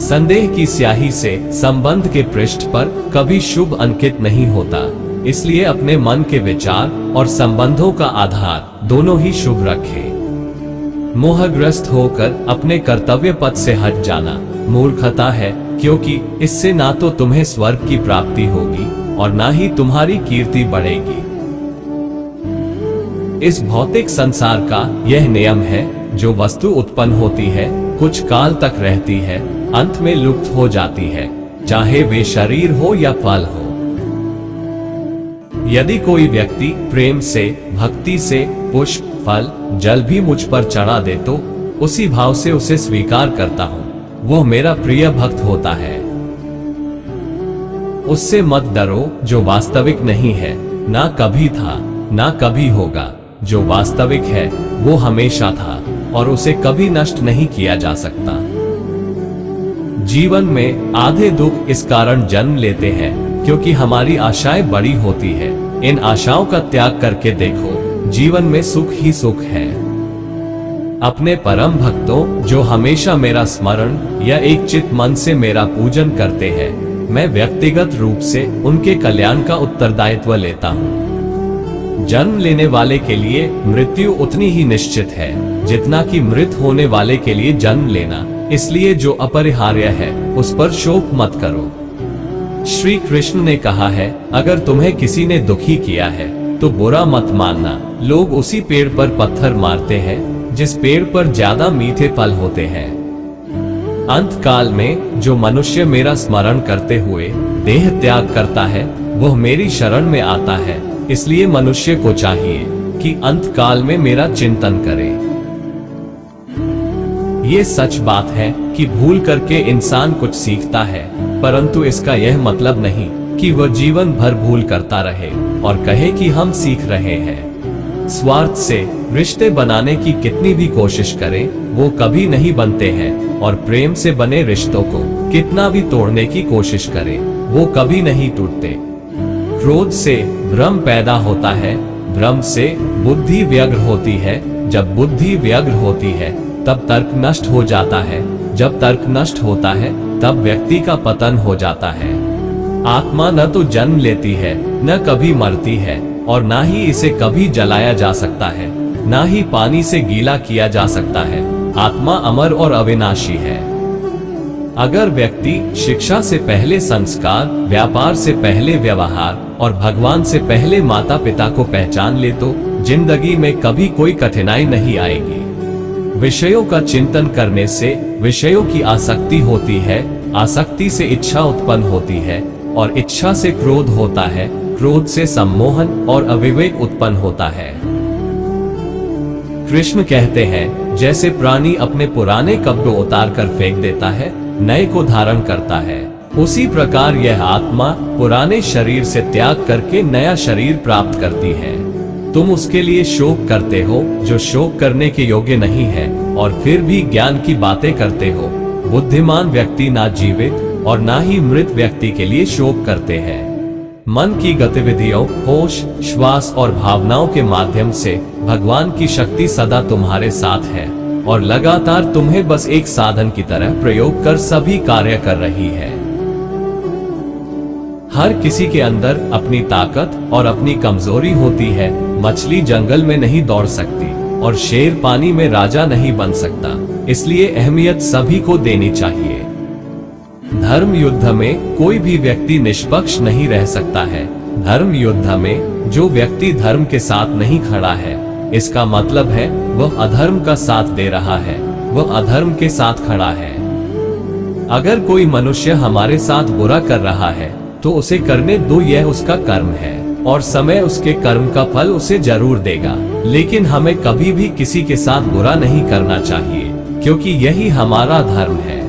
संदेह की स्याही से संबंध के पृष्ठ पर कभी शुभ अंकित नहीं होता, इसलिए अपने मन के विचार और संबंधों का आधार दोनों ही शुभ रखें। मोहग्रस्त होकर अपने कर्तव्य पथ से हट जाना मूर्खता है, क्योंकि इससे ना तो तुम्हें स्वर्ग की प्राप्ति होगी और ना ही तुम्हारी कीर्ति बढ़ेगी। इस भौतिक संसार का यह नियम है, जो वस्तु उत्पन्न होती है कुछ काल तक रहती है, अंत में लुप्त हो जाती है, चाहे वे शरीर हो या फल हो। यदि कोई व्यक्ति प्रेम से, भक्ति से पुष्प, फल, जल भी मुझ पर चढ़ा दे तो उसी भाव से उसे स्वीकार करता हूं, वो मेरा प्रिय भक्त होता है। उससे मत डरो जो वास्तविक नहीं है, ना कभी था ना कभी होगा। जो वास्तविक है वो हमेशा था और उसे कभी नष्ट नहीं किया जा सकता। जीवन में आधे दुख इस कारण जन्म लेते हैं क्योंकि हमारी आशाएं बड़ी होती है। इन आशाओं का त्याग करके देखो, जीवन में सुख ही सुख है। अपने परम भक्तों जो हमेशा मेरा स्मरण या एक चित मन से मेरा पूजन करते हैं, मैं व्यक्तिगत रूप से उनके कल्याण का उत्तरदायित्व लेता हूँ। जन्म लेने वाले के लिए मृत्यु उतनी ही निश्चित है जितना कि मृत होने वाले के लिए जन्म लेना, इसलिए जो अपरिहार्य है उस पर शोक मत करो। श्री कृष्ण ने कहा है, अगर तुम्हें किसी ने दुखी किया है तो बुरा मत मानना। लोग उसी पेड़ पर पत्थर मारते हैं जिस पेड़ पर ज्यादा मीठे फल होते हैं। अंत काल में जो मनुष्य मेरा स्मरण करते हुए देह त्याग करता है वह मेरी शरण में आता है, इसलिए मनुष्य को चाहिए कि अंत काल में मेरा चिंतन करे। ये सच बात है कि भूल करके इंसान कुछ सीखता है, परंतु इसका यह मतलब नहीं कि वह जीवन भर भूल करता रहे और कहे कि हम सीख रहे हैं। स्वार्थ से रिश्ते बनाने की कितनी भी कोशिश करें, वो कभी नहीं बनते हैं, और प्रेम से बने रिश्तों को कितना भी तोड़ने की कोशिश करें, वो कभी नहीं टूटते। क्रोध से भ्रम पैदा होता है, भ्रम से बुद्धि व्यग्र होती है, जब बुद्धि व्यग्र होती है तब तर्क नष्ट हो जाता है, जब तर्क नष्ट होता है तब व्यक्ति का पतन हो जाता है। आत्मा न तो जन्म लेती है, न कभी मरती है, और ना ही इसे कभी जलाया जा सकता है, ना ही पानी से गीला किया जा सकता है। आत्मा अमर और अविनाशी है। अगर व्यक्ति शिक्षा से पहले संस्कार, व्यापार से पहले व्यवहार और भगवान से पहले माता पिता को पहचान ले तो जिंदगी में कभी कोई कठिनाई नहीं आएगी। विषयों का चिंतन करने से विषयों की आसक्ति होती है, आसक्ति से इच्छा उत्पन्न होती है, और इच्छा से क्रोध होता है, क्रोध से सम्मोहन और अविवेक उत्पन्न होता है। कृष्ण कहते हैं, जैसे प्राणी अपने पुराने कपड़े उतार कर फेंक देता है, नए को धारण करता है, उसी प्रकार यह आत्मा पुराने शरीर से त्याग करके नया शरीर प्राप्त करती है। तुम उसके लिए शोक करते हो जो शोक करने के योग्य नहीं है, और फिर भी ज्ञान की बातें करते हो। बुद्धिमान व्यक्ति ना जीवित और ना ही मृत व्यक्ति के लिए शोक करते हैं। मन की गतिविधियों, होश, श्वास और भावनाओं के माध्यम से भगवान की शक्ति सदा तुम्हारे साथ है और लगातार तुम्हें बस एक साधन की तरह प्रयोग कर सभी कार्य कर रही है। हर किसी के अंदर अपनी ताकत और अपनी कमजोरी होती है। मछली जंगल में नहीं दौड़ सकती और शेर पानी में राजा नहीं बन सकता, इसलिए अहमियत सभी को देनी चाहिए। धर्म युद्ध में कोई भी व्यक्ति निष्पक्ष नहीं रह सकता है। धर्म युद्ध में जो व्यक्ति धर्म के साथ नहीं खड़ा है, इसका मतलब है वह अधर्म का साथ दे रहा है, वह अधर्म के साथ खड़ा है। अगर कोई मनुष्य हमारे साथ बुरा कर रहा है तो उसे करने दो, यह उसका कर्म है और समय उसके कर्म का फल उसे जरूर देगा। लेकिन हमें कभी भी किसी के साथ बुरा नहीं करना चाहिए, क्योंकि यही हमारा धर्म है।